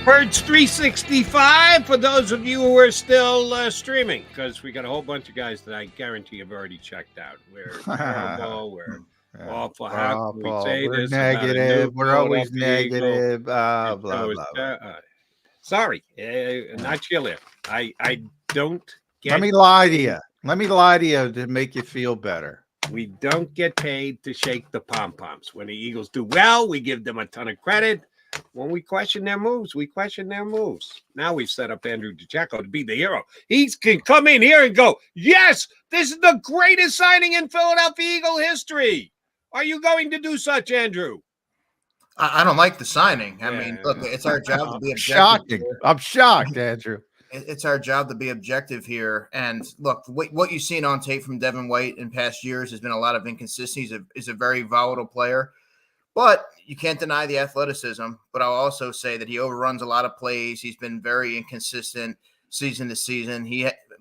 Hertz 365 for those of you who are still streaming, because we got a whole bunch of guys that I guarantee have already checked out. We're terrible. We're awful. How can we say we're this? Negative. We're always negative. Blah, blah, blah. Sorry, not chilly. I don't get. Let me lie to you. Let me lie to you to make you feel better. We don't get paid to shake the pom-poms. When the Eagles do well, we give them a ton of credit. When we question their moves, we question their moves. Now we've set up Andrew DiCecco to be the hero. He can come in here and go, yes, this is the greatest signing in Philadelphia Eagle history. Are you going to do such, Andrew? I don't like the signing. I mean, look, it's our job to be objective. Shocking. I'm shocked, Andrew. It's our job to be objective here. And look, what you've seen on tape from Devin White in past years has been a lot of inconsistencies. He's a very volatile player. But you can't deny the athleticism. But I'll also say that he overruns a lot of plays. He's been very inconsistent season to season.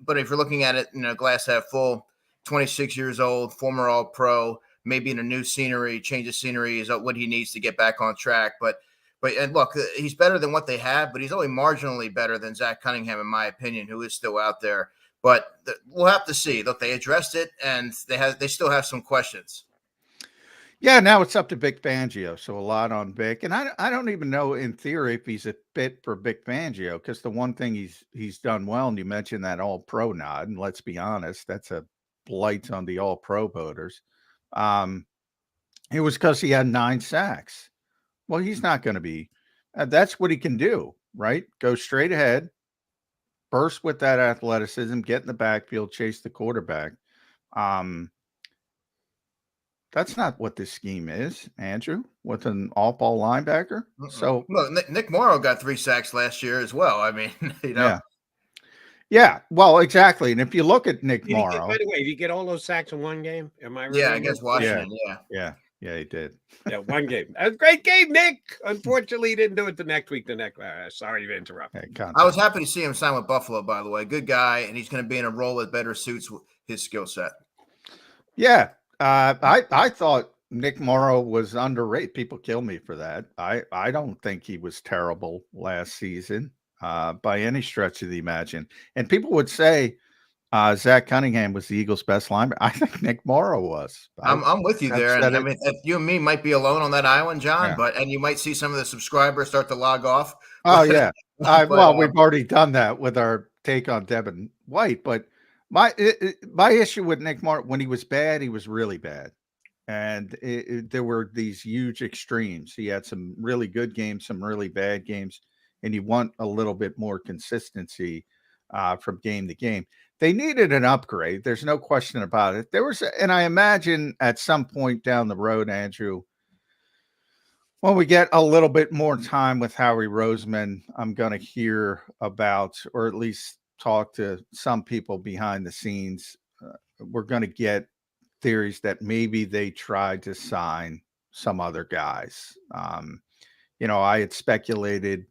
But if you're looking at it, glass half full, 26 years old, former All-Pro, maybe in a new scenery, change of scenery is what he needs to get back on track. But and look, he's better than what they have, but he's only marginally better than Zach Cunningham, in my opinion, who is still out there. But we'll have to see. Look, they addressed it, and they still have some questions. Yeah, now it's up to Vic Fangio, so a lot on Vic. And I don't even know in theory if he's a fit for Vic Fangio, because the one thing he's done well, and you mentioned that All-Pro nod, and let's be honest, that's a blight on the All-Pro voters. It was because he had 9 sacks. Well, he's not going to be. That's what he can do, right? Go straight ahead, burst with that athleticism, get in the backfield, chase the quarterback. That's not what this scheme is, Andrew, with an off-ball linebacker. So, look, Nick Morrow got 3 sacks last year as well. I mean, Yeah, well, exactly. And if you look at Nick Morrow, by the way, did he get all those sacks in one game? Am I right? Yeah, against Washington. Yeah, he did. Yeah, one game. That was a great game, Nick. Unfortunately, he didn't do it the next week. Sorry to interrupt. I was happy to see him sign with Buffalo, by the way. Good guy, and he's going to be in a role that better suits his skill set. Yeah, I thought Nick Morrow was underrated. People kill me for that. I don't think he was terrible last season by any stretch of the imagination. And people would say Zach Cunningham was the Eagles' best linebacker. I think Nick Morrow was. I'm with you there. And I mean, you and me might be alone on that island, John, and you might see some of the subscribers start to log off. Oh, yeah. Well, we've already done that with our take on Devin White. But my issue with Nick Morrow, when he was bad, he was really bad. And there were these huge extremes. He had some really good games, some really bad games, and you want a little bit more consistency from game to game. They needed an upgrade. There's no question about it. And I imagine at some point down the road, Andrew, when we get a little bit more time with Howie Roseman, I'm going to hear about, or at least talk to some people behind the scenes. We're going to get theories that maybe they tried to sign some other guys. I had speculated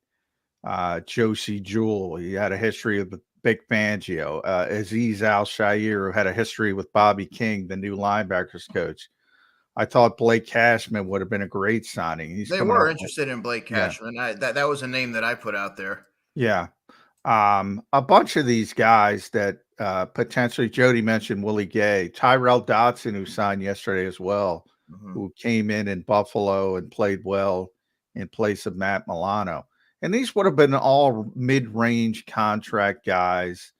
Josie Jewell. He had a history of Big Fangio. Azeez Al-Shaair, who had a history with Bobby King, the new linebackers coach. I thought Blake Cashman would have been a great signing. They were interested in Blake Cashman. Yeah. That was a name that I put out there. Yeah. A bunch of these guys that potentially, Jody mentioned Willie Gay, Tyrell Dodson, who signed yesterday as well, who came in Buffalo and played well in place of Matt Milano. And these would have been all mid-range contract guys.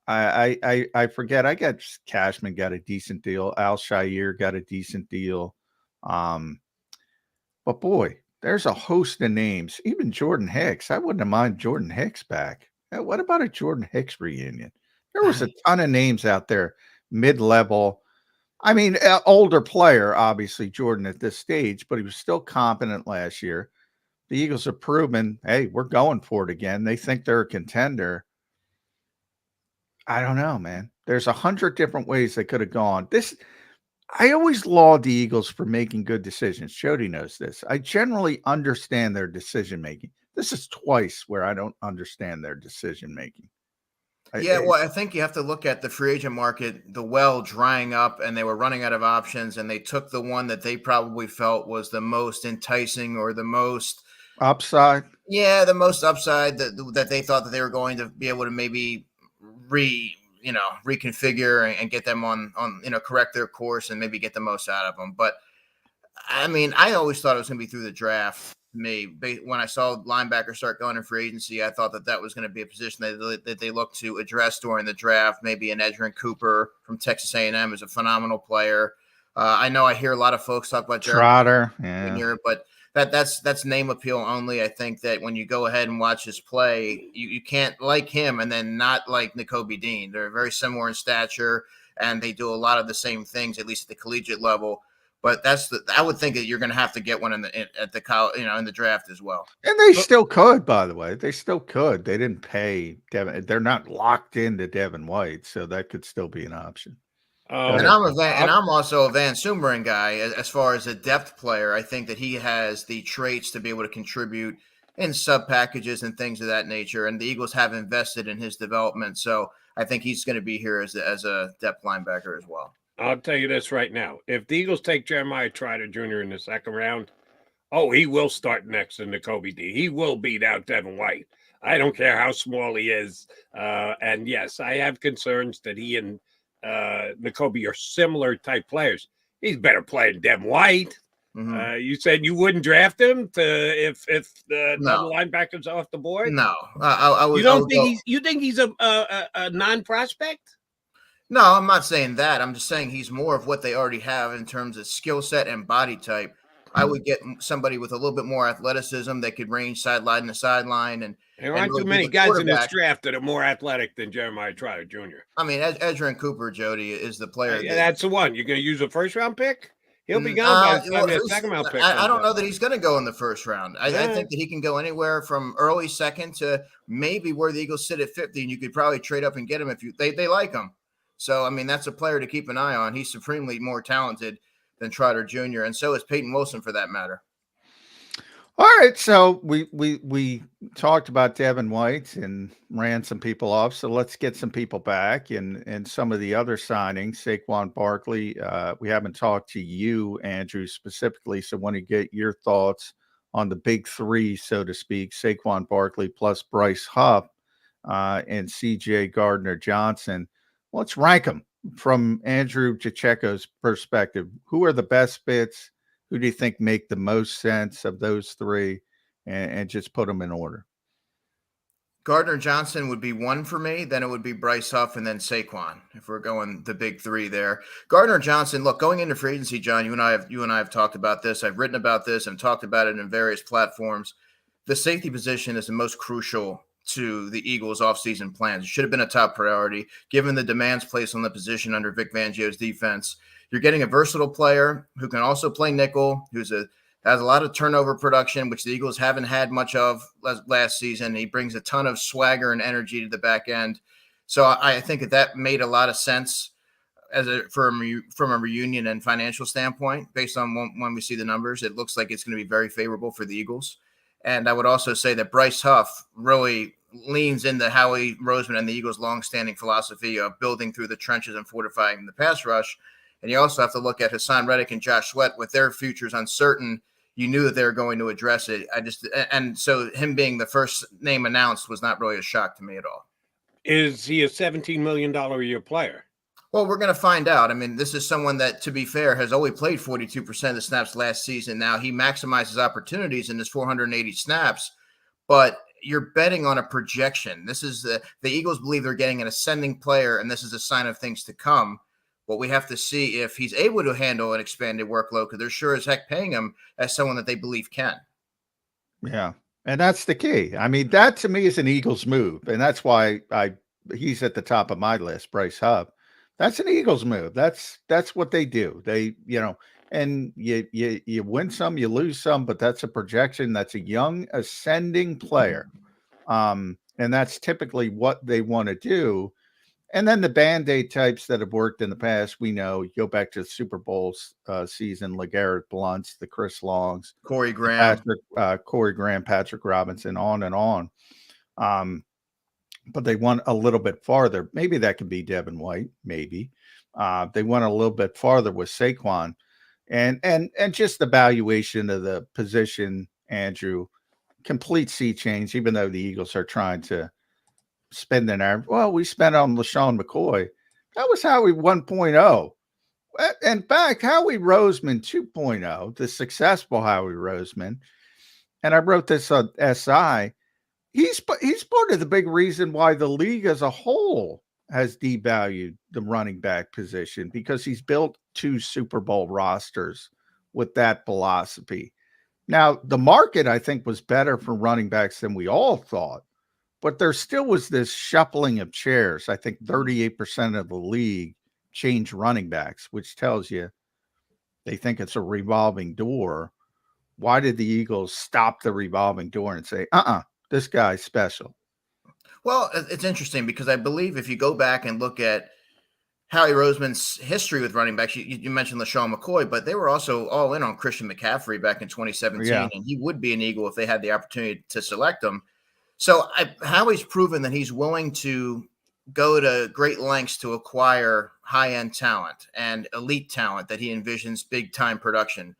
I forget. I guess Cashman got a decent deal. Al-Shaair got a decent deal. But boy, there's a host of names. Even Jordan Hicks. I wouldn't mind Jordan Hicks back. What about a Jordan Hicks reunion? There was a ton of names out there, mid-level. I mean, older player, obviously, Jordan at this stage, but he was still competent last year. The Eagles have proven, hey, we're going for it again. They think they're a contender. I don't know, man. There's 100 different ways they could have gone. I always laud the Eagles for making good decisions. Jody knows this. I generally understand their decision-making. This is twice where I don't understand their decision-making. I think you have to look at the free agent market, the well drying up, and they were running out of options, and they took the one that they probably felt was the most enticing or the most upside. Yeah, the most upside that they thought that they were going to be able to maybe reconfigure and get them on correct their course and maybe get the most out of them. But I mean, I always thought it was going to be through the draft. When I saw linebackers start going in free agency, I thought that was going to be a position that they looked to address during the draft. Maybe an Edgerrin Cooper from Texas A&M is a phenomenal player. I know I hear a lot of folks talk about Trotter, yeah. but that's name appeal only. I think that when you go ahead and watch his play, you can't like him and then not like Nakobe Dean. They're very similar in stature, and they do a lot of the same things, at least at the collegiate level. But I would think that you're going to have to get one in the draft as well. And they still could, by the way. They still could. They didn't pay Devin. They're not locked into Devin White, so that could still be an option. And I'm also a Van Sumeren guy as far as a depth player. I think that he has the traits to be able to contribute in sub packages and things of that nature. And the Eagles have invested in his development, so I think he's going to be here as a depth linebacker as well. I'll tell you this right now. If the Eagles take Jeremiah Trotter Jr. in the second round, he will start next to Nakobe D. He will beat out Devin White. I don't care how small he is. And yes, I have concerns that he and Nakobe are similar type players. He's better player than Devin White. Mm-hmm. You said you wouldn't draft him if the linebacker's off the board? No. You think he's a non-prospect? No, I'm not saying that. I'm just saying he's more of what they already have in terms of skill set and body type. I would get somebody with a little bit more athleticism that could range sideline to sideline. And there aren't too many guys in this draft that are more athletic than Jeremiah Trotter Jr. I mean, Edgerrin Cooper, Jody, is the player. That's the one. You're going to use a first-round pick? He'll be gone by the time a second-round pick. I don't know that he's going to go in the first round. I think that he can go anywhere from early second to maybe where the Eagles sit at 50, and you could probably trade up and get him if they like him. So, I mean, that's a player to keep an eye on. He's supremely more talented than Trotter Jr., and so is Peyton Wilson for that matter. All right, so we talked about Devin White and ran some people off, so let's get some people back and some of the other signings. Saquon Barkley, we haven't talked to you, Andrew, specifically, so want to get your thoughts on the big three, so to speak, Saquon Barkley plus Bryce Huff and C.J. Gardner-Johnson. Let's rank them from Andrew DiCecco's perspective. Who are the best fits? Who do you think make the most sense of those three? And just put them in order. Gardner-Johnson would be one for me. Then it would be Bryce Huff and then Saquon, if we're going the big three there. Gardner-Johnson, look, going into free agency, John, you and I have talked about this. I've written about this and talked about it in various platforms. The safety position is the most crucial to the Eagles' offseason plans. It should have been a top priority, given the demands placed on the position under Vic Fangio's defense. You're getting a versatile player who can also play nickel, has a lot of turnover production, which the Eagles haven't had much of last season. He brings a ton of swagger and energy to the back end. So I think that made a lot of sense from a reunion and financial standpoint. Based on when we see the numbers, it looks like it's going to be very favorable for the Eagles. And I would also say that Bryce Huff really leans into Howie Roseman and the Eagles' longstanding philosophy of building through the trenches and fortifying the pass rush. And you also have to look at Hassan Reddick and Josh Sweat with their futures uncertain. You knew that they were going to address it. And so him being the first name announced was not really a shock to me at all. Is he a $17 million a year player? Well, we're going to find out. I mean, this is someone that, to be fair, has only played 42% of the snaps last season. Now, he maximizes opportunities in his 480 snaps, but you're betting on a projection. This is the Eagles believe they're getting an ascending player, and this is a sign of things to come. But we have to see if he's able to handle an expanded workload, because they're sure as heck paying him as someone that they believe can. Yeah, and that's the key. I mean, that to me is an Eagles move, and that's why he's at the top of my list, Bryce Huff. That's an Eagles move. That's what they do. They, and you win some, you lose some, but that's a projection. That's a young ascending player. And that's typically what they want to do. And then the Band-Aid types that have worked in the past, we know, you go back to the Super Bowl season, LeGarrette Blunts, the Chris Longs, Corey Graham, Patrick Robinson, on and on. But they went a little bit farther. Maybe that could be Devin White. Maybe they went a little bit farther with Saquon, and just the valuation of the position, Andrew. complete sea change, even though the Eagles are trying to spend an hour. Well, we spent on LaShawn McCoy. That was Howie 1.0. In fact, Howie Roseman 2.0, the successful Howie Roseman, and I wrote this on SI, he's part of the big reason why the league as a whole has devalued the running back position, because he's built 2 Super Bowl rosters with that philosophy. Now, the market, I think, was better for running backs than we all thought, but there still was this shuffling of chairs. I think 38% of the league changed running backs, which tells you they think it's a revolving door. Why did the Eagles stop the revolving door and say, this guy's special? Well, it's interesting because I believe if you go back and look at Howie Roseman's history with running backs, you mentioned LaShawn McCoy, but they were also all in on Christian McCaffrey back in 2017, and he would be an Eagle if they had the opportunity to select him. So Howie's proven that he's willing to go to great lengths to acquire high-end talent and elite talent that he envisions big-time production.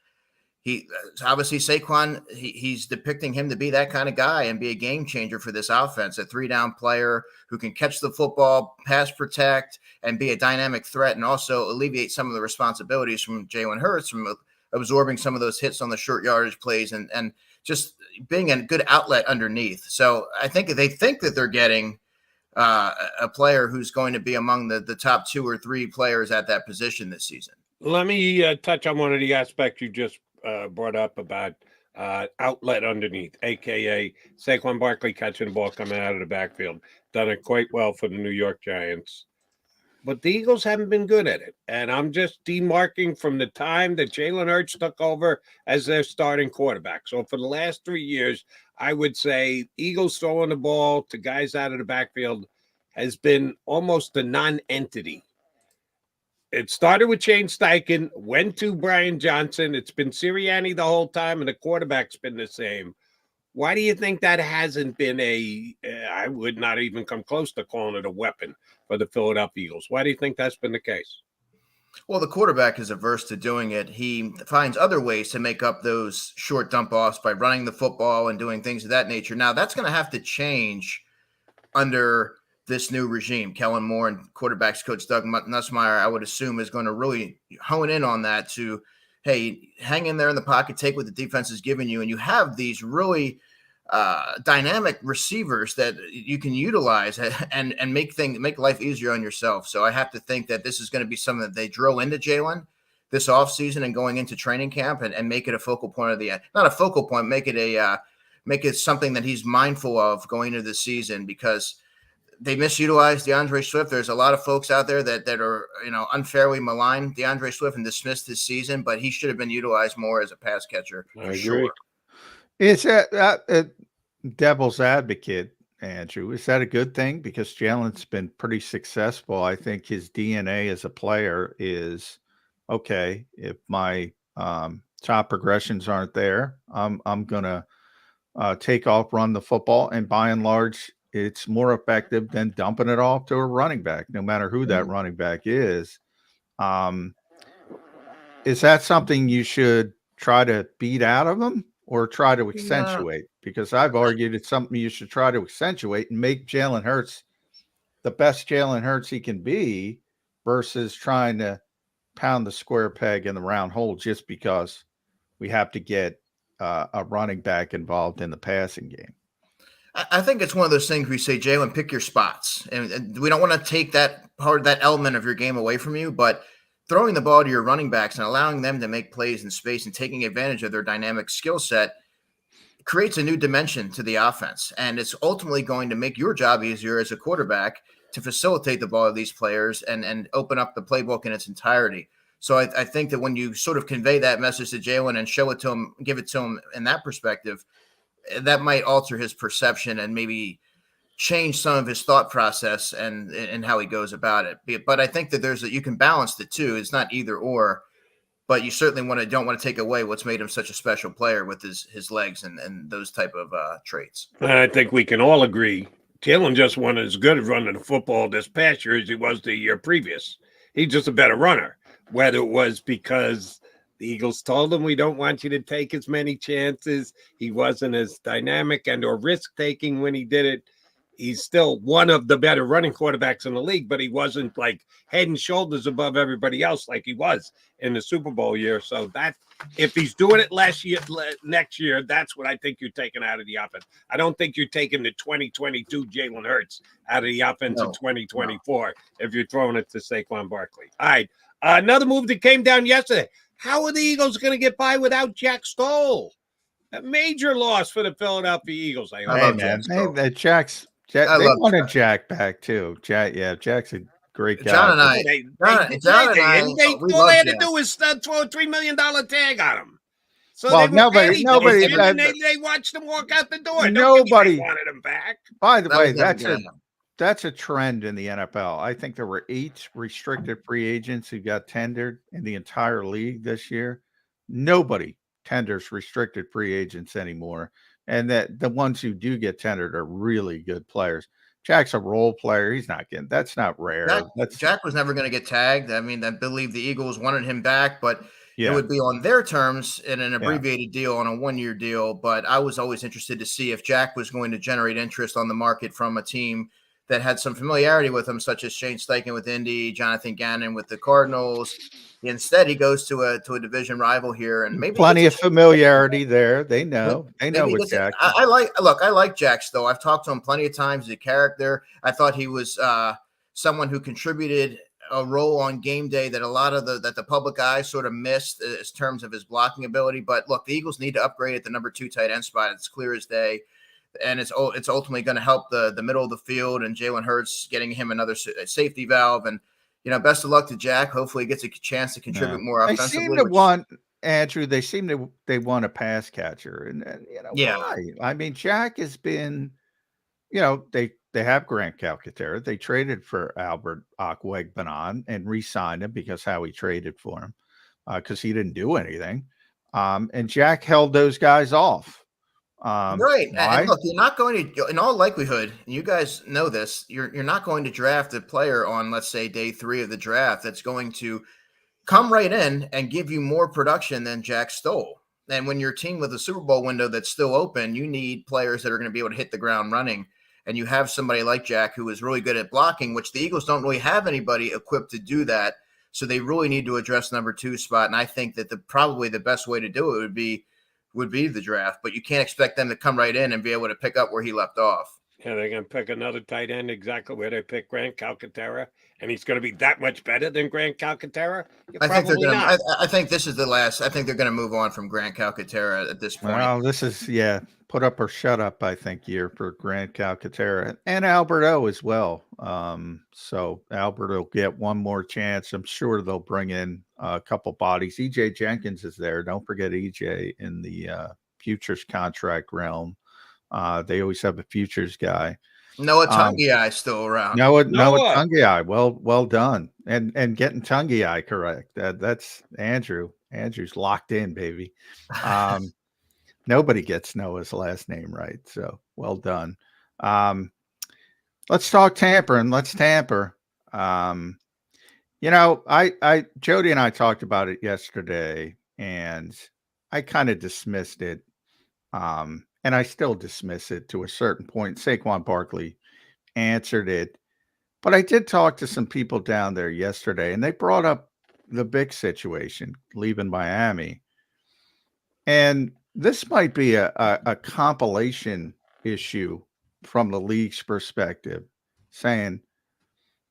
He obviously Saquon, he's depicting him to be that kind of guy and be a game changer for this offense, a 3-down player who can catch the football, pass protect, and be a dynamic threat, and also alleviate some of the responsibilities from Jalen Hurts, from absorbing some of those hits on the short yardage plays and just being a good outlet underneath. So I think they think that they're getting a player who's going to be among the top 2 or 3 players at that position this season. Let me touch on one of the aspects you just brought up about outlet underneath, a.k.a. Saquon Barkley catching the ball coming out of the backfield. Done it quite well for the New York Giants. But the Eagles haven't been good at it. And I'm just demarking from the time that Jalen Hurts took over as their starting quarterback. So for the last 3 years, I would say Eagles throwing the ball to guys out of the backfield has been almost a non-entity. It started with Shane Steichen, went to Brian Johnson. It's been Sirianni the whole time, and the quarterback's been the same. Why do you think that hasn't been I would not even come close to calling it a weapon for the Philadelphia Eagles? Why do you think that's been the case? Well, the quarterback is averse to doing it. He finds other ways to make up those short dump offs by running the football and doing things of that nature. Now, that's going to have to change under this new regime. Kellen Moore and quarterbacks coach Doug Nussmeier, I would assume, is going to really hone in on that to, hey, hang in there in the pocket, take what the defense is giving you. And you have these really dynamic receivers that you can utilize and make life easier on yourself. So I have to think that this is going to be something that they drill into Jalen this offseason and going into training camp and make it a focal point of not a focal point, make it something that he's mindful of going into the season, because they misutilized DeAndre Swift. There's a lot of folks out there that are, unfairly maligned DeAndre Swift and dismissed this season, but he should have been utilized more as a pass catcher. I agree. Sure. It's a devil's advocate, Andrew. Is that a good thing? Because Jalen's been pretty successful. I think his DNA as a player is, okay, if my top progressions aren't there, I'm going to take off, run the football, and by and large, it's more effective than dumping it off to a running back, no matter who that running back is. Is that something you should try to beat out of them or try to accentuate? Because I've argued it's something you should try to accentuate and make Jalen Hurts the best Jalen Hurts he can be, versus trying to pound the square peg in the round hole just because we have to get a running back involved in the passing game. I think it's one of those things we say, Jalen, pick your spots. And we don't want to take that element of your game away from you, but throwing the ball to your running backs and allowing them to make plays in space and taking advantage of their dynamic skill set creates a new dimension to the offense. And it's ultimately going to make your job easier as a quarterback to facilitate the ball of these players and open up the playbook in its entirety. So I think that when you sort of convey that message to Jalen and show it to him, give it to him in that perspective, that might alter his perception and maybe change some of his thought process and how he goes about it. But I think that you can balance the two. It's not either or, but you certainly don't want to take away what's made him such a special player with his legs and those type of traits. I think we can all agree Jalen just wasn't as good at running the football this past year as he was the year previous. He's just a better runner, whether it was because The Eagles told him, we don't want you to take as many chances. He wasn't as dynamic and or risk-taking when he did it. He's still one of the better running quarterbacks in the league, but he wasn't like head and shoulders above everybody else like he was in the Super Bowl year. So that if he's doing it next year, that's what I think you're taking out of the offense. I don't think you're taking the 2022 Jalen Hurts out of the offense in 2024 if you're throwing it to Saquon Barkley. All right. Another move that came down yesterday. How are the Eagles going to get by without Jack Stoll? A major loss for the Philadelphia Eagles. I love man. Jack Stoll. They I love wanted Jack back too. Jack's a great guy. John and I, They we all love they had to Jack. do was throw a $3 million tag on him. So Well, they were nobody- they watched him walk out the door. Nobody wanted him back. By the way, was never that's a trend in the NFL. I think there were 8 restricted free agents who got tendered in the entire league this year. Nobody tenders restricted free agents anymore. And that the ones who do get tendered are really good players. Jack's a role player. He's not getting that's not rare. Jack was never going to get tagged. I mean, I believe the Eagles wanted him back, but Yeah. it would be on their terms in an abbreviated deal on a 1-year deal. But I was always interested to see if Jack was going to generate interest on the market from a team that had some familiarity with him, such as Shane Steichen with Indy, Jonathan Gannon with the Cardinals. Instead, he goes to a division rival here, and maybe plenty of familiarity there. They know with Jack. I like Jack Stoll. I've talked to him plenty of times. He's a character. I thought he was someone who contributed a role on game day that a lot of the public eye sort of missed in terms of his blocking ability. But look, the Eagles need to upgrade at the number 2 tight end spot. It's clear as day. And it's ultimately going to help the middle of the field and Jalen Hurts getting him another safety valve. And, best of luck to Jack. Hopefully he gets a chance to contribute more offensively. They seem to want, Andrew, they want a pass catcher. And why? I mean, Jack has been, they have Grant Calcaterra. They traded for Albert Okwegbanon and re-signed him because how he traded for him because he didn't do anything. And Jack held those guys off. Right. And look, you're not going to, in all likelihood, and you guys know this, you're not going to draft a player on, let's say, day 3 of the draft that's going to come right in and give you more production than Jack Stoll. And when your team with a Super Bowl window that's still open, you need players that are going to be able to hit the ground running. And you have somebody like Jack who is really good at blocking, which the Eagles don't really have anybody equipped to do that. So they really need to address number 2 spot. And I think that probably the best way to do it would be the draft, but you can't expect them to come right in and be able to pick up where he left off. Yeah, they're going to pick another tight end exactly where they picked Grant Calcaterra, and he's going to be that much better than Grant Calcaterra. I think this is the last. I think they're going to move on from Grant Calcaterra at this point. Well, this is put up or shut up. I think year for Grant Calcaterra and Alberto as well. So Albert will get one more chance. I'm sure they'll bring in a couple bodies. EJ Jenkins is there. Don't forget EJ in the futures contract realm. They always have a futures guy. Noah Tungiai still around. Noah Tungiai. Well done. And getting Tungiai correct. That's Andrew. Andrew's locked in, baby. Nobody gets Noah's last name right. So well done. Let's talk tampering. Let's tamper. Jody and I talked about it yesterday, and I kind of dismissed it. And I still dismiss it to a certain point. Saquon Barkley answered it. But I did talk to some people down there yesterday, and they brought up the big situation, leaving Miami. And this might be a compilation issue from the league's perspective, saying,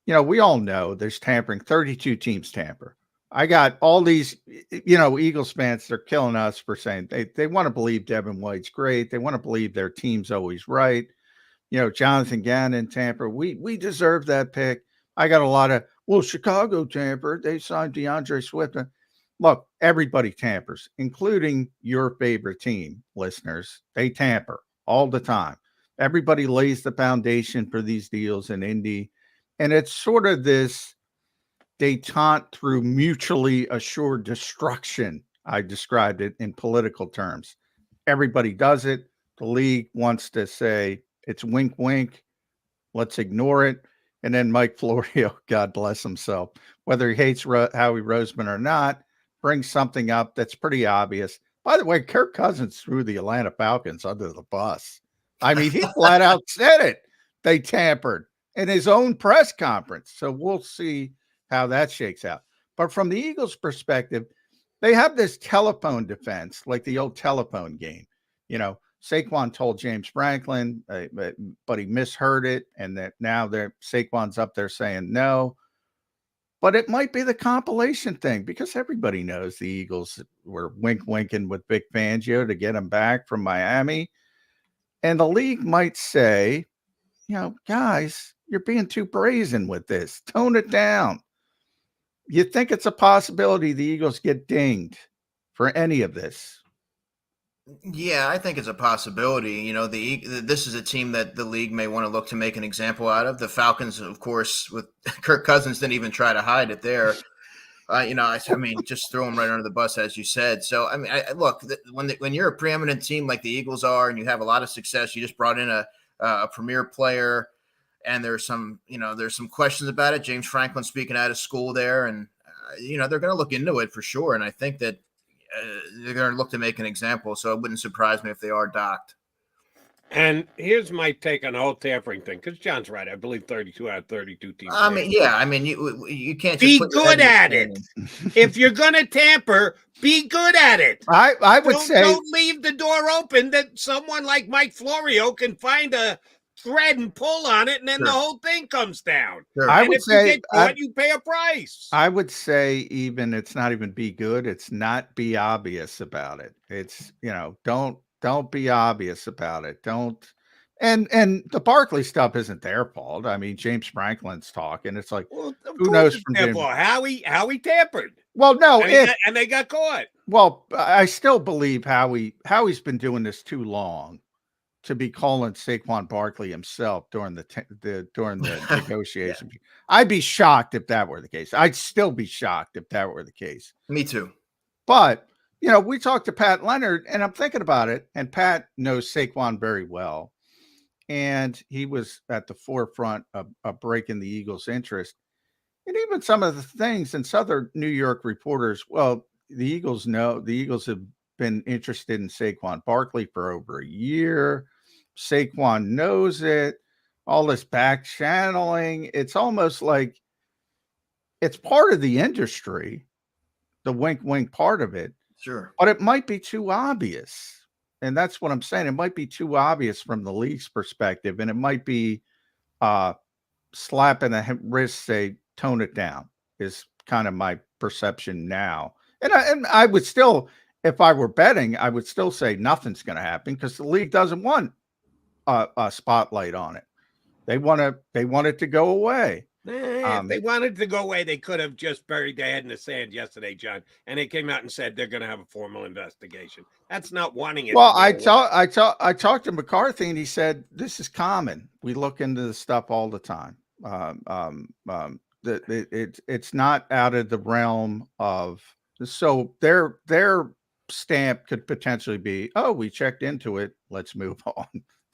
we all know there's tampering. 32 teams tamper. I got all these, Eagles fans, they're killing us for saying they want to believe Devin White's great. They want to believe their team's always right. Jonathan Gannon tamper. We deserve that pick. I got a lot of, Chicago tampered. They signed DeAndre Swift. Look, everybody tampers, including your favorite team, listeners. They tamper all the time. Everybody lays the foundation for these deals in Indy. And it's sort of this detente through mutually assured destruction. I described it in political terms. Everybody does it. The league wants to say it's wink, wink. Let's ignore it. And then Mike Florio, God bless himself, whether he hates Howie Roseman or not, brings something up that's pretty obvious. By the way, Kirk Cousins threw the Atlanta Falcons under the bus. I mean, he flat out said it. They tampered in his own press conference. So we'll see how that shakes out. But from the Eagles' perspective, they have this telephone defense, like the old telephone game. You know, Saquon told James Franklin, but he misheard it. And that now Saquon's up there saying no. But it might be the compilation thing because everybody knows the Eagles were winking with Vic Fangio to get him back from Miami. And the league might say, you know, guys, you're being too brazen with this. Tone it down. You think it's a possibility the Eagles get dinged for any of this? Yeah, I think it's a possibility. You know, this is a team that the league may want to look to make an example out of. The Falcons, of course, with Kirk Cousins, didn't even try to hide it there. You know, I mean, just throw them right under the bus, as you said. So, I mean, look, when you're a preeminent team like the Eagles are, and you have a lot of success, you just brought in a premier player, and there's some questions about it. James Franklin speaking out of school there, and you know, they're going to look into it for sure. And I think that they're going to look to make an example. So it wouldn't surprise me if they are docked. And here's my take on the whole tampering thing, because John's right. I believe 32 out of 32 teams. I mean, yeah. I mean, you can't just be good at it. If you're going to tamper, be good at it. I would say don't leave the door open that someone like Mike Florio can find a thread and pull on it, and then the whole thing comes down. Sure. I and would if say you get caught, you pay a price. I would say even it's not even be good. It's not be obvious about it. It's, you know, don't be obvious about it. Don't. And the Barkley stuff isn't their fault. I mean, James Franklin's talking. It's like, well, who knows from how he tampered. Well, no, and they got caught. Well, I still believe Howie's been doing this too long to be calling Saquon Barkley himself during the negotiation. Yeah. I'd be shocked if that were the case. I'd still be shocked if that were the case. Me too. But, you know, we talked to Pat Leonard, and I'm thinking about it, and Pat knows Saquon very well. And he was at the forefront of breaking the Eagles' interest. And even some of the things and Southern New York reporters, well, the Eagles have been interested in Saquon Barkley for over a year. Saquon knows it. All this back channeling. It's almost like it's part of the industry, the wink part of it. Sure. But it might be too obvious. And that's what I'm saying. It might be too obvious from the league's perspective, and it might be slapping the wrist, say, tone it down, is kind of my perception now. And I would still, if I were betting, I would still say nothing's going to happen because the league doesn't want a spotlight on it. They want it to go away. If they wanted to go away, they could have just buried their head in the sand yesterday, John. And they came out and said they're going to have a formal investigation. That's not wanting it. Well, I talked to McCarthy, and he said this is common. We look into this stuff all the time. It's not out of the realm of. So their stamp could potentially be, oh, we checked into it. Let's move on.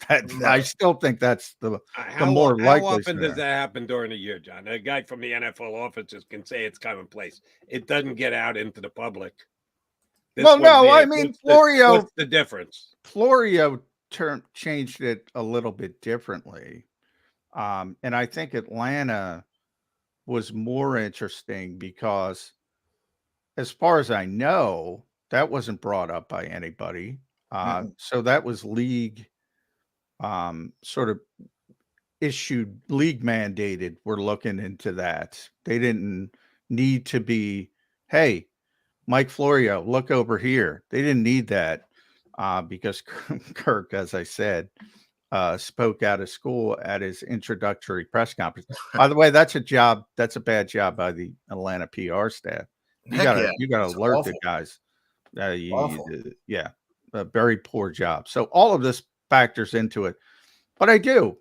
I still think that's the more likely. How often does that happen during a year, John? A guy from the NFL offices can say it's commonplace. It doesn't get out into the public. I mean, Florio. What's the difference? Florio changed it a little bit differently, and I think Atlanta was more interesting because, as far as I know, that wasn't brought up by anybody. So that was league. Sort of issued, league mandated. We're looking into that. They didn't need to be, hey, Mike Florio, look over here. They didn't need that because Kirk, as I said, spoke out of school at his introductory press conference. By the way, that's a bad job by the Atlanta PR staff. You gotta alert the guys. A very poor job. So all of this factors into it, but I do.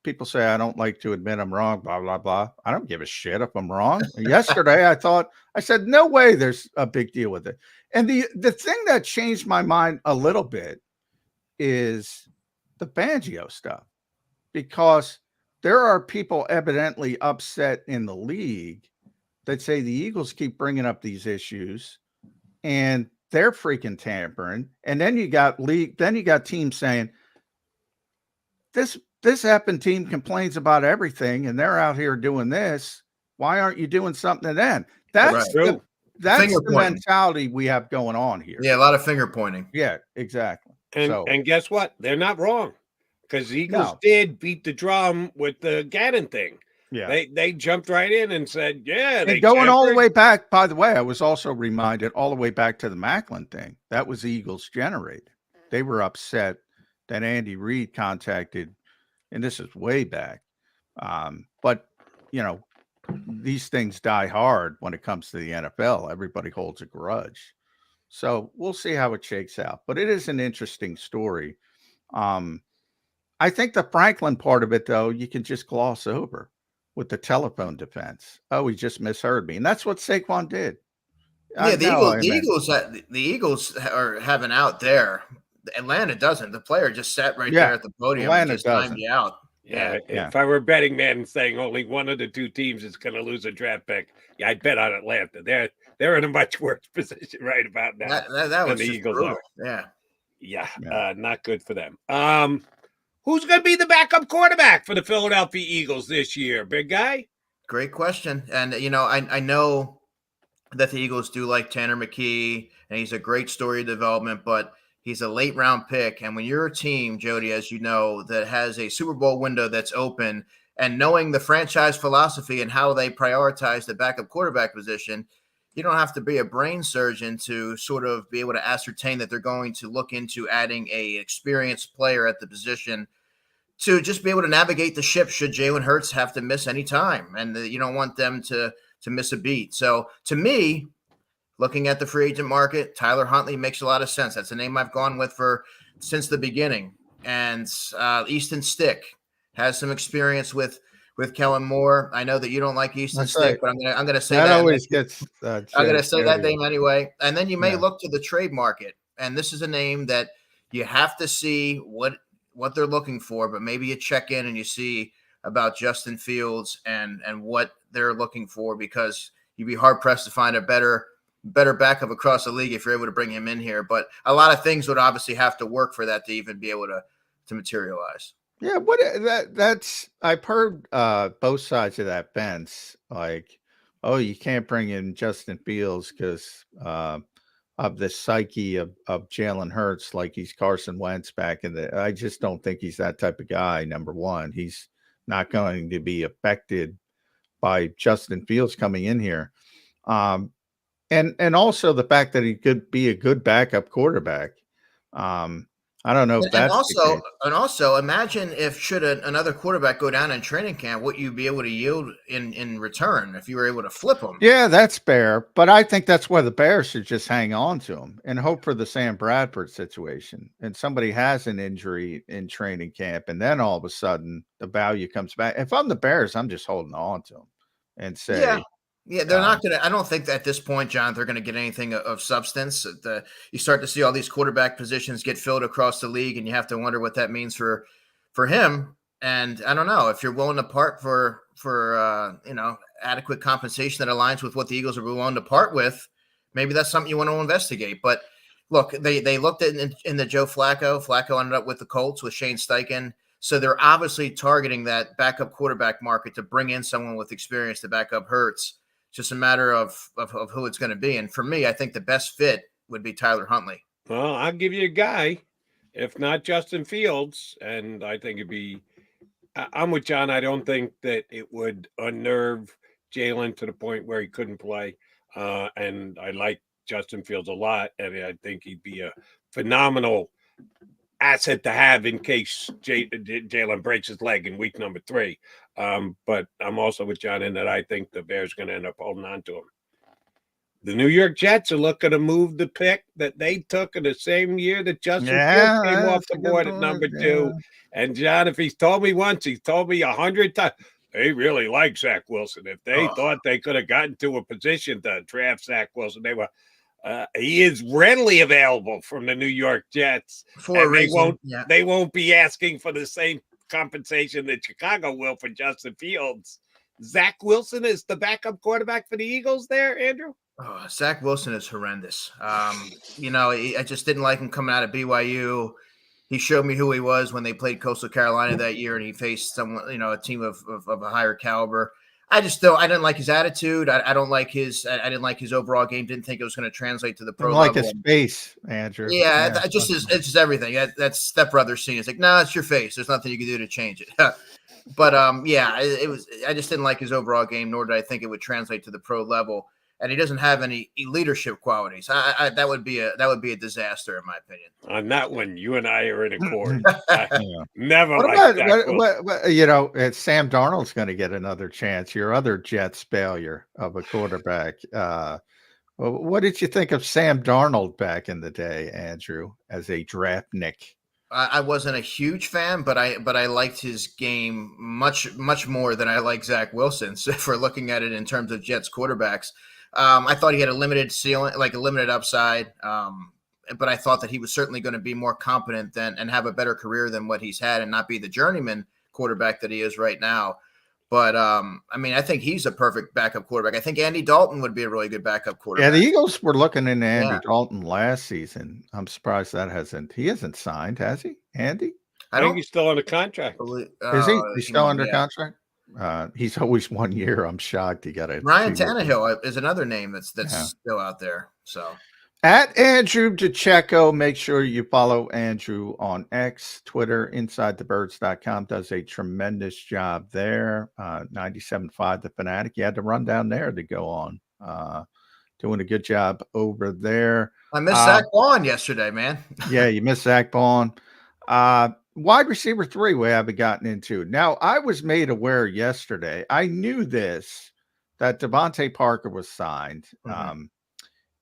People say I don't like to admit I'm wrong. Blah blah blah. I don't give a shit if I'm wrong. Yesterday, I said no way. There's a big deal with it. And the thing that changed my mind a little bit is the Fangio stuff, because there are people evidently upset in the league that say the Eagles keep bringing up these issues and they're freaking tampering. And then you got teams saying this happened team complains about everything and they're out here doing this. Why aren't you doing something to them? That's true. That's the mentality we have going on here. Yeah, a lot of finger pointing. Yeah, exactly. And guess what? They're not wrong, because the Eagles did beat the drum with the Gannon thing. Yeah, they jumped right in and said, yeah. And going all the way back, by the way, I was also reminded all the way back to the Macklin thing. That was Eagles generated. They were upset that Andy Reid contacted, and this is way back. But, you know, these things die hard when it comes to the NFL. Everybody holds a grudge. So we'll see how it shakes out. But it is an interesting story. I think the Franklin part of it, though, you can just gloss over with the telephone defense. Oh, he just misheard me. And that's what Saquon did. Yeah, the Eagles are having out there. Atlanta doesn't. The player just sat right there at the podium Atlanta and just timed you out. Yeah. If I were a betting man saying only one of the two teams is going to lose a draft pick, I'd bet on Atlanta. They're in a much worse position right about now that was than the Eagles brutal. are. Yeah. Not good for them. Who's going to be the backup quarterback for the Philadelphia Eagles this year, big guy? Great question. And, you know, I know that the Eagles do like Tanner McKee, and he's a great story of development, but he's a late round pick. And when you're a team, Jody, as you know, that has a Super Bowl window that's open, and knowing the franchise philosophy and how they prioritize the backup quarterback position, you don't have to be a brain surgeon to sort of be able to ascertain that they're going to look into adding a experienced player at the position to just be able to navigate the ship should Jalen Hurts have to miss any time. And you don't want them to miss a beat. So to me, looking at the free agent market, Tyler Huntley makes a lot of sense. That's a name I've gone with since the beginning. And Easton Stick has some experience with Kellen Moore. I know that you don't like Easton Stick, but I'm gonna say that always gets. I'm gonna say that name anyway. And then you may look to the trade market, and this is a name that you have to see what they're looking for, but maybe you check in and you see about Justin Fields and what they're looking for, because you'd be hard pressed to find a better backup across the league if you're able to bring him in here. But a lot of things would obviously have to work for that to even be able to materialize. Yeah, that's I've heard both sides of that fence. Like, oh, you can't bring in Justin Fields because of the psyche of Jalen Hurts, like he's Carson Wentz back in the. I just don't think he's that type of guy. Number one, he's not going to be affected by Justin Fields coming in here. And also the fact that he could be a good backup quarterback. I don't know if that's and also imagine if should another quarterback go down in training camp, what you'd be able to yield in return if you were able to flip him. Yeah, that's fair. But I think that's why the Bears should just hang on to him and hope for the Sam Bradford situation. And somebody has an injury in training camp, and then all of a sudden the value comes back. If I'm the Bears, I'm just holding on to him and say, yeah, they're not going to – I don't think that at this point, John, they're going to get anything of substance. You start to see all these quarterback positions get filled across the league, and you have to wonder what that means for him. And I don't know. If you're willing to part for adequate compensation that aligns with what the Eagles are willing to part with, maybe that's something you want to investigate. But, look, they looked at in the Joe Flacco. Flacco ended up with the Colts with Shane Steichen. So they're obviously targeting that backup quarterback market to bring in someone with experience to back up Hurts. It's just a matter of who it's going to be. And for me, I think the best fit would be Tyler Huntley. Well, I'll give you a guy, if not Justin Fields. And I think it'd be – I'm with John. I don't think that it would unnerve Jalen to the point where he couldn't play. And I like Justin Fields a lot. And I think he'd be a phenomenal asset to have in case Jalen breaks his leg in week number 3. But I'm also with John in that I think the Bears are going to end up holding on to him. The New York Jets are looking to move the pick that they took in the same year that Justin Fields came off the board at number 2. And John, if he's told me once, he's told me 100 times. They really like Zach Wilson. If they thought they could have gotten to a position to draft Zach Wilson, they were. He is readily available from the New York Jets. They won't be asking for the same compensation that Chicago will for Justin Fields. Zach Wilson is the backup quarterback for the Eagles there, Andrew? Oh, Zach Wilson is horrendous. I just didn't like him coming out of BYU. He showed me who he was when they played Coastal Carolina that year, and he faced someone, a team of a higher caliber. I didn't like his attitude. I didn't like his overall game. Didn't think it was going to translate to the pro like level. his face, Andrew. Yeah, it's just everything. That's stepbrother scene. It's like, no, it's your face. There's nothing you can do to change it. But it was. I just didn't like his overall game, nor did I think it would translate to the pro level. And he doesn't have any leadership qualities. That would be a disaster, in my opinion. On that one, you and I are in accord. Never What liked about what, Sam Darnold's going to get another chance. Your other Jets failure of a quarterback. What did you think of Sam Darnold back in the day, Andrew, as a draftnik? I wasn't a huge fan, but I liked his game much more than I like Zach Wilson. So if we're looking at it in terms of Jets quarterbacks, I thought he had a limited ceiling, like a limited upside. But I thought that he was certainly going to be more competent and have a better career than what he's had, and not be the journeyman quarterback that he is right now. But I think he's a perfect backup quarterback. I think Andy Dalton would be a really good backup quarterback. Yeah, the Eagles were looking into Andy Dalton last season. I'm surprised he hasn't signed, has he, Andy? I think he's still under contract. Is he? He's still under contract? He's always 1 year. I'm shocked he got it. Ryan Tannehill is another name that's still out there. So at Andrew DiCecco, make sure you follow Andrew on X, Twitter. InsideTheBirds.com does a tremendous job there. 97.5 The Fanatic. You had to run down there to go on. Doing a good job over there. I missed Saquon yesterday, man. Yeah, you missed Saquon. Wide receiver 3 we haven't gotten into. Now, I was made aware yesterday. I knew this, that Devontae Parker was signed.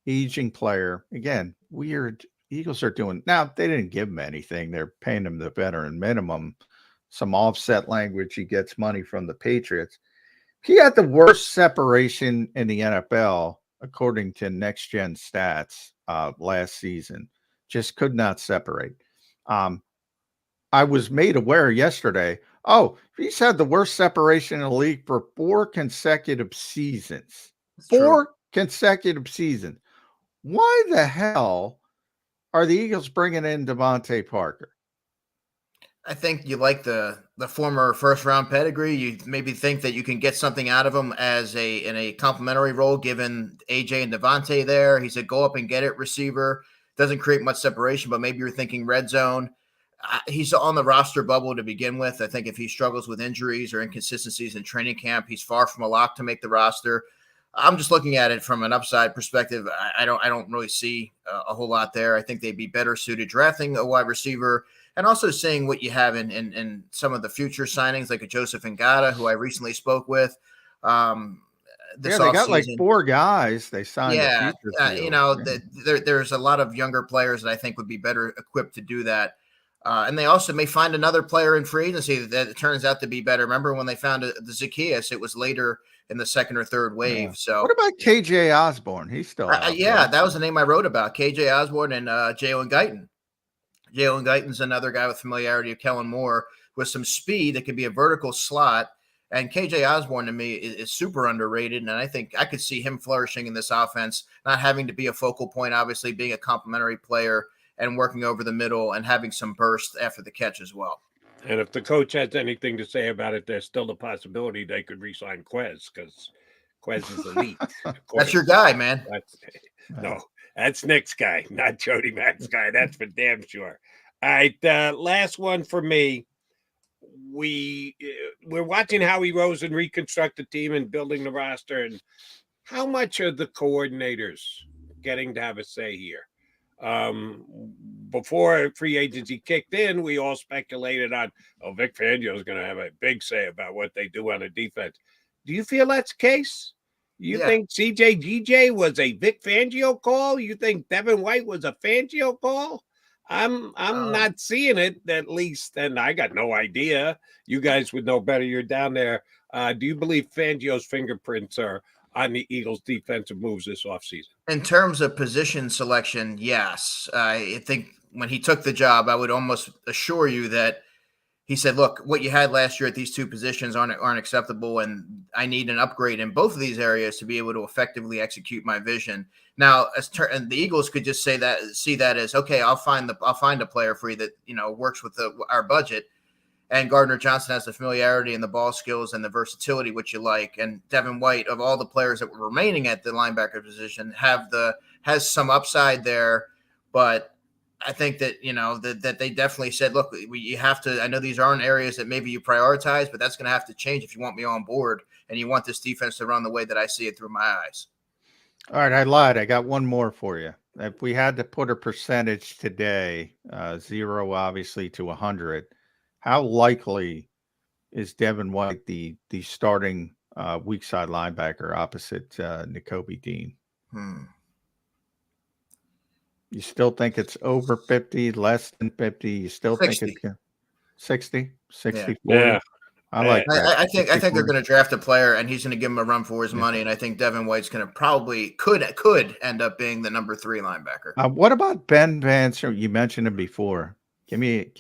Aging player. Again, weird. Eagles are doing. Now, they didn't give him anything. They're paying him the veteran minimum. Some offset language. He gets money from the Patriots. He had the worst separation in the NFL, according to Next Gen Stats, last season. Just could not separate. I was made aware yesterday. Oh, he's had the worst separation in the league for 4 consecutive seasons. Four consecutive seasons. Why the hell are the Eagles bringing in Devontae Parker? I think you like the former first-round pedigree. You maybe think that you can get something out of him in a complimentary role, given AJ and Devontae there. He's a go-up-and-get-it receiver. Doesn't create much separation, but maybe you're thinking red zone. He's on the roster bubble to begin with. I think if he struggles with injuries or inconsistencies in training camp, he's far from a lock to make the roster. I'm just looking at it from an upside perspective. I don't really see a whole lot there. I think they'd be better suited drafting a wide receiver and also seeing what you have in some of the future signings, like a Joseph Ngata, who I recently spoke with. They got like 4 guys they signed. Yeah, there's a lot of younger players that I think would be better equipped to do that. And they also may find another player in free agency that it turns out to be better. Remember when they found the Zacchaeus, it was later in the second or third wave. Yeah. So what about KJ Osborne? He's still out there. That was the name I wrote about. KJ Osborne and Jalen Guyton. Jalen Guyton's another guy with familiarity of Kellen Moore with some speed that can be a vertical slot. And KJ Osborne to me is super underrated. And I think I could see him flourishing in this offense, not having to be a focal point, obviously being a complementary player and working over the middle and having some burst after the catch as well. And if the coach has anything to say about it, there's still the possibility they could re-sign Quez, because Quez is elite. That's your guy, man. That's Nick's guy, not Jody Matt's guy. That's for damn sure. All right, last one for me. We're watching Howie Roseman reconstruct the team and building the roster, and how much are the coordinators getting to have a say here? Before free agency kicked in, we all speculated on, Vic Fangio is going to have a big say about what they do on the defense. Do you feel that's the case? You think CJGJ was a Vic Fangio call? You think Devin White was a Fangio call? I'm not seeing it, at least, and I got no idea. You guys would know better. You're down there. Do you believe Fangio's fingerprints are on the Eagles' defensive moves this offseason? In terms of position selection, yes. I think when he took the job, I would almost assure you that he said, look, what you had last year at these two positions aren't acceptable, and I need an upgrade in both of these areas to be able to effectively execute my vision. Now, and the Eagles could just see that as, okay, I'll find a player for you that, works with our budget. And Gardner Johnson has the familiarity and the ball skills and the versatility, which you like. And Devin White, of all the players that were remaining at the linebacker position, has some upside there, but I think that, that they definitely said, look, you have to, I know these aren't areas that maybe you prioritize, but that's going to have to change if you want me on board and you want this defense to run the way that I see it through my eyes. All right. I lied. I got one more for you. If we had to put a percentage today, 0, obviously, to 100, how likely is Devin White the starting weak side linebacker opposite Nakobe Dean? You still think it's over 50, less than 50? You still 60. think it's 60, 60, yeah. 40? I like that. I think they're going to draft a player and he's going to give him a run for his money. And I think Devin White's going to could end up being the number 3 linebacker. What about Ben Vance? You mentioned him before. Give me.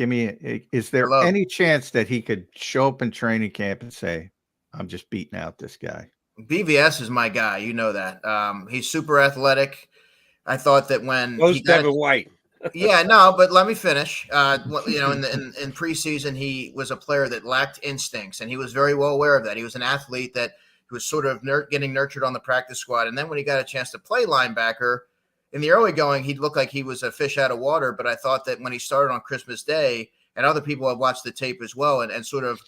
Is there any chance that he could show up in training camp and say, I'm just beating out this guy? BVS is my guy. You know that. He's super athletic. I thought that when Devin White. Yeah, no, but let me finish. In preseason, he was a player that lacked instincts, and he was very well aware of that. He was an athlete that was sort of getting nurtured on the practice squad. And then when he got a chance to play linebacker, in the early going, he looked like he was a fish out of water. But I thought that when he started on Christmas Day, and other people have watched the tape as well and sort of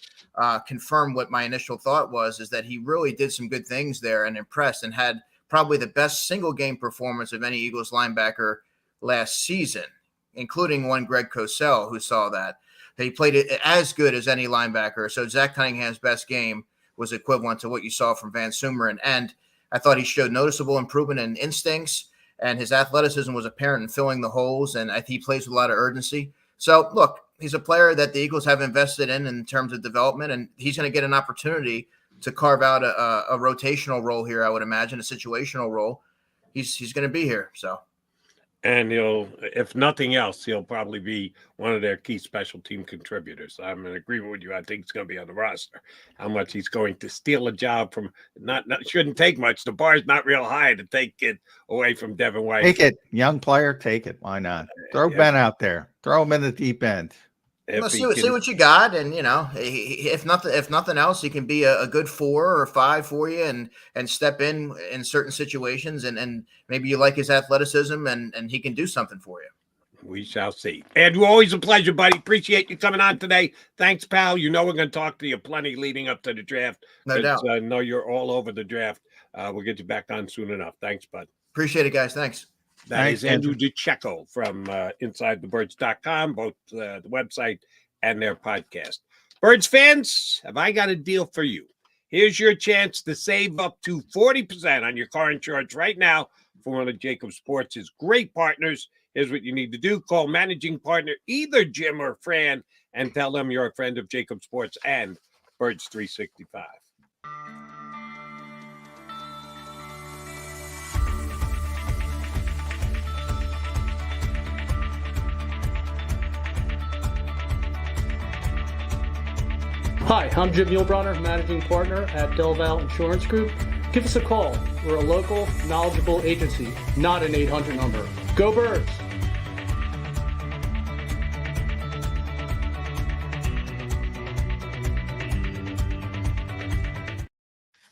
confirmed what my initial thought was, is that he really did some good things there and impressed and had probably the best single game performance of any Eagles linebacker last season, including one Greg Cosell, who saw that. He played it as good as any linebacker. So Zach Cunningham's best game was equivalent to what you saw from Van Sumeren. And I thought he showed noticeable improvement in instincts, and his athleticism was apparent in filling the holes, and he plays with a lot of urgency. So, look, he's a player that the Eagles have invested in terms of development, and he's going to get an opportunity to carve out a rotational role here, I would imagine, a situational role. He's going to be here, so. And if nothing else, he'll probably be one of their key special team contributors. I'm in agreement with you. I think he's going to be on the roster. How much he's going to steal a job from not shouldn't take much. The bar's not real high to take it away from Devin White. Take it, young player. Take it. Why not? Throw Ben out there. Throw him in the deep end. Let's see what you got, and if nothing else, he can be a good 4 or 5 for you, and step in certain situations, and maybe you like his athleticism, and he can do something for you. We shall see. Andrew, always a pleasure, buddy. Appreciate you coming on today. Thanks, pal. We're going to talk to you plenty leading up to the draft. No doubt. I know you're all over the draft. We'll get you back on soon enough. Thanks, bud. Appreciate it, guys. Thanks. That is Andrew DiCecco from InsideTheBirds.com, both the website and their podcast. Birds fans, have I got a deal for you? Here's your chance to save up to 40% on your car insurance right now for one of JAKIB Sports' great partners. Here's what you need to do. Call managing partner, either Jim or Fran, and tell them you're a friend of JAKIB Sports and Birds 365. Hi, I'm Jim Muehlbronner, Managing Partner at Del Val Insurance Group. Give us a call. We're a local, knowledgeable agency, not an 800 number. Go Birds!